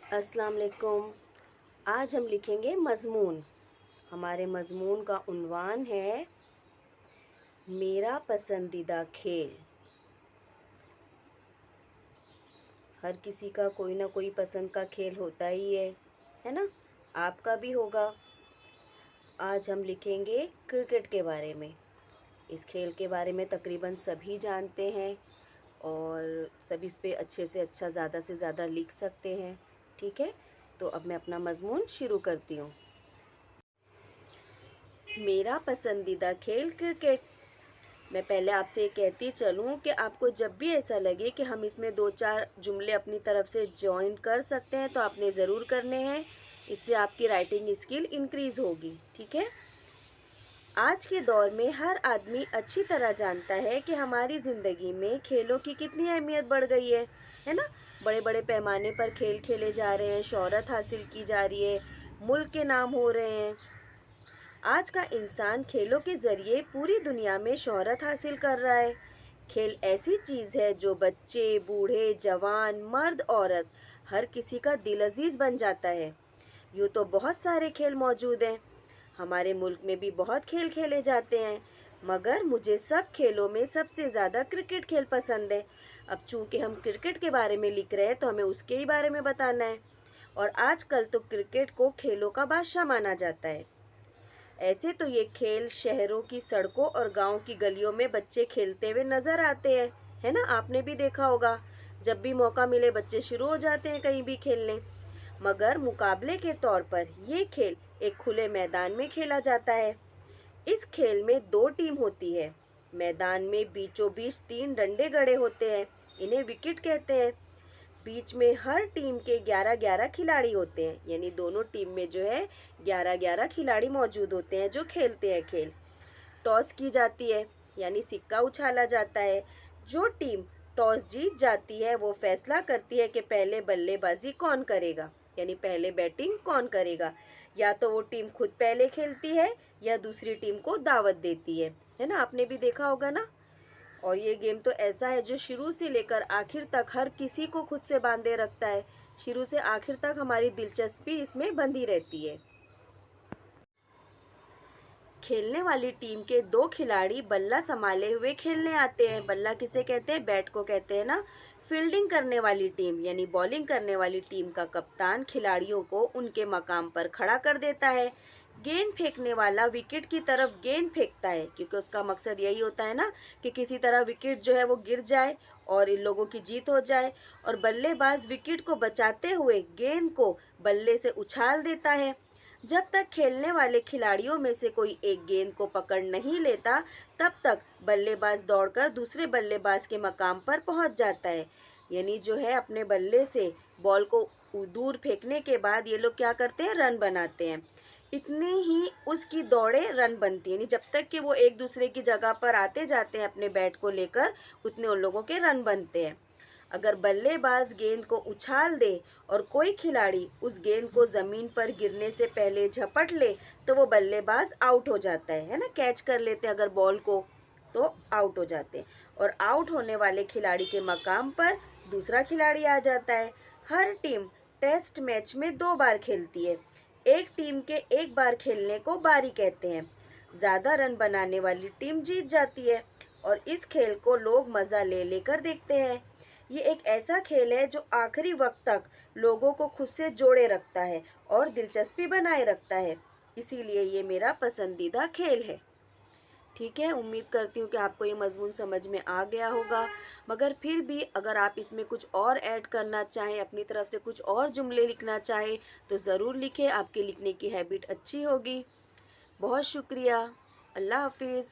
अस्सलाम वालेकुम। आज हम लिखेंगे मज़मून। हमारे मज़मून का उन्वान है मेरा पसंदीदा खेल। हर किसी का कोई ना कोई पसंद का खेल होता ही है ना? आपका भी होगा। आज हम लिखेंगे क्रिकेट के बारे में। इस खेल के बारे में तकरीबन सभी जानते हैं और सभी इस पे अच्छे से अच्छा ज़्यादा से ज़्यादा लिख सकते हैं। ठीक है, तो अब मैं अपना मज़मून शुरू करती हूँ। मेरा पसंदीदा खेल क्रिकेट। मैं पहले आपसे ये कहती चलूँ कि आपको जब भी ऐसा लगे कि हम इसमें दो चार जुमले अपनी तरफ से जॉइन कर सकते हैं तो आपने ज़रूर करने हैं। इससे आपकी राइटिंग स्किल इंक्रीज़ होगी। ठीक है, आज के दौर में हर आदमी अच्छी तरह जानता है कि हमारी ज़िंदगी में खेलों की कितनी अहमियत बढ़ गई है ना? बड़े बड़े पैमाने पर खेल खेले जा रहे हैं, शोहरत हासिल की जा रही है, मुल्क के नाम हो रहे हैं। आज का इंसान खेलों के ज़रिए पूरी दुनिया में शोहरत हासिल कर रहा है। खेल ऐसी चीज़ है जो बच्चे, बूढ़े, जवान, मर्द, औरत हर किसी का दिल अजीज़ बन जाता है। यूँ तो बहुत सारे खेल मौजूद हैं। हमारे मुल्क में भी बहुत खेल खेले जाते हैं, मगर मुझे सब खेलों में सबसे ज़्यादा क्रिकेट खेल पसंद है। अब चूँकि हम क्रिकेट के बारे में लिख रहे हैं तो हमें उसके ही बारे में बताना है। और आजकल तो क्रिकेट को खेलों का बादशाह माना जाता है। ऐसे तो ये खेल शहरों की सड़कों और गांव की गलियों में बच्चे खेलते हुए नजर आते हैं, है ना? आपने भी देखा होगा, जब भी मौका मिले बच्चे शुरू हो जाते हैं कहीं भी खेलने। मगर मुकाबले के तौर पर ये खेल एक खुले मैदान में खेला जाता है। इस खेल में दो टीम होती है। मैदान में बीचों बीच तीन डंडे गड़े होते हैं, इन्हें विकेट कहते हैं। बीच में हर टीम के 11-11 खिलाड़ी होते हैं, यानी दोनों टीम में जो है 11-11 खिलाड़ी मौजूद होते हैं जो खेलते हैं खेल। टॉस की जाती है, यानी सिक्का उछाला जाता है। जो टीम टॉस जीत जाती है वो फैसला करती है कि पहले बल्लेबाजी कौन करेगा, यानी पहले बैटिंग कौन करेगा। या तो वो टीम खुद पहले खेलती है या दूसरी टीम को दावत देती है ना? आपने भी देखा होगा ना? और ये गेम तो ऐसा है जो शुरू से लेकर आखिर तक हर किसी को खुद से बांधे रखता है। शुरू से आखिर तक हमारी दिलचस्पी इसमें बंधी रहती है। खेलने वाली टीम के दो खिलाड़ी बल्ला संभाले हुए खेलने आते हैं। बल्ला किसे कहते हैं? बैट को कहते हैं ना। फील्डिंग करने वाली टीम यानी बॉलिंग करने वाली टीम का कप्तान खिलाड़ियों को उनके मकाम पर खड़ा कर देता है। गेंद फेंकने वाला विकेट की तरफ गेंद फेंकता है, क्योंकि उसका मकसद यही होता है ना कि किसी तरह विकेट जो है वो गिर जाए और इन लोगों की जीत हो जाए। और बल्लेबाज विकेट को बचाते हुए गेंद को बल्ले से उछाल देता है। जब तक खेलने वाले खिलाड़ियों में से कोई एक गेंद को पकड़ नहीं लेता, तब तक बल्लेबाज दौड़कर दूसरे बल्लेबाज के मकाम पर पहुंच जाता है। यानी जो है अपने बल्ले से बॉल को दूर फेंकने के बाद ये लोग क्या करते हैं? रन बनाते हैं। इतनी ही उसकी दौड़े रन बनती है, यानी जब तक कि वो एक दूसरे की जगह पर आते जाते हैं अपने बैट को लेकर, उतने उन लोगों के रन बनते हैं। अगर बल्लेबाज गेंद को उछाल दे और कोई खिलाड़ी उस गेंद को ज़मीन पर गिरने से पहले झपट ले तो वो बल्लेबाज आउट हो जाता है ना? कैच कर लेते हैं अगर बॉल को तो आउट हो जाते हैं। और आउट होने वाले खिलाड़ी के मकाम पर दूसरा खिलाड़ी आ जाता है। हर टीम टेस्ट मैच में दो बार खेलती है। एक टीम के एक बार खेलने को बारी कहते हैं। ज़्यादा रन बनाने वाली टीम जीत जाती है और इस खेल को लोग मज़ा ले लेकर देखते हैं। ये एक ऐसा खेल है जो आखिरी वक्त तक लोगों को खुद से जोड़े रखता है और दिलचस्पी बनाए रखता है। इसीलिए ये मेरा पसंदीदा खेल है। ठीक है, उम्मीद करती हूँ कि आपको ये मज़मून समझ में आ गया होगा। मगर फिर भी अगर आप इसमें कुछ और ऐड करना चाहें, अपनी तरफ से कुछ और जुमले लिखना चाहें तो ज़रूर लिखें। आपके लिखने की हैबिट अच्छी होगी। बहुत शुक्रिया। अल्लाह हाफिज़।